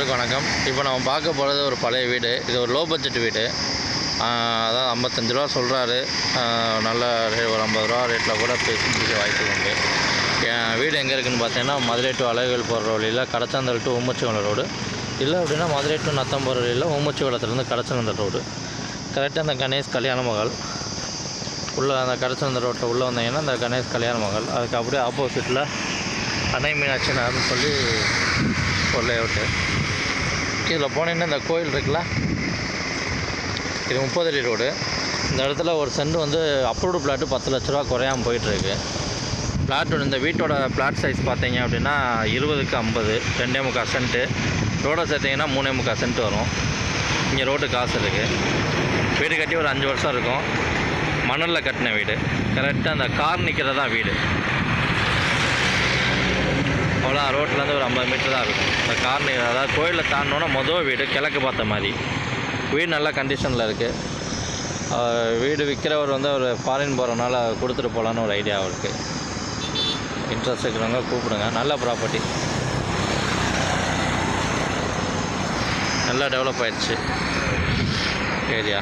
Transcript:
அனைவருக்கும் வணக்கம். இப்போ நம்ம பார்க்க போகிறது ஒரு பழைய வீடு. இது ஒரு லோ பட்ஜெட் வீடு. அதான் 55 ரூபா சொல்கிறாரு. நல்ல ஒரு 50 ரூபா ரேட்டில் கூட பேசி வாய்ப்பு உண்டு. என் வீடு எங்கே இருக்குதுன்னு பார்த்தீங்கன்னா, மதுரை டு அழகுவேல் போகிற வழியில் கடச்சாந்தல் டு ஊமச்சிவளம் ரோடு, இல்லை அப்படின்னா மதுரை டு நத்தம் போகிற வழியில் ஊமச்சிவளத்துலேருந்து கடச்சாந்தல் ரோடு. கரெக்டாக அந்த கணேஷ் கல்யாண மகள் உள்ளே, அந்த கடச்சாந்தல் ரோட்டில் உள்ளே வந்தீங்கன்னா அந்த கணேஷ் கல்யாண மகள், அதுக்கு அப்படியே ஆப்போசிட்டில் அன்னை மீனாட்சி நகர்னு சொல்லி ஒரு லேஅவுட்டு. இதில் போனீங்கன்னா இந்த கோயில் இருக்குல்ல, இது 30 அடி ரோடு. இந்த இடத்துல ஒரு சென்ட் அப்ரூவ்டு பிளாட்டு 10 லட்ச ரூபா குறையாமல் போயிட்டுருக்கு. பிளாட்டோட இந்த வீட்டோட பிளாட் சைஸ் பார்த்தீங்க அப்படின்னா 20க்கு 50, 2.25 சென்ட்டு. ரோடை சேர்த்திங்கன்னா 3.25 சென்ட் வரும். இங்கே ரோடு காசு இருக்குது. வீடு கட்டி ஒரு 5 வருஷம் இருக்கும். மணலில் கட்டின வீடு. கரெக்டாக அந்த கார் நிற்கிறதா வீடு. அவ்வளோ ரோட்லேருந்து ஒரு 50 மீட்டர் தான் இருக்கும். இந்த கார் அதாவது கோயிலில் தாண்டினோன்னா மொதல் வீடு கிழக்கு பார்த்த மாதிரி. வீடு நல்ல கண்டிஷனில் இருக்குது. வீடு விற்கிறவர் ஒரு ஃபாரின் போகிறனால கொடுத்துட்டு போகலான்னு ஒரு ஐடியா இருக்குது. இன்ட்ரெஸ்ட் இருக்கிறவங்க கூப்பிடுங்க. நல்ல ப்ராப்பர்ட்டி, நல்லா டெவலப் ஆயிடுச்சு ஏரியா.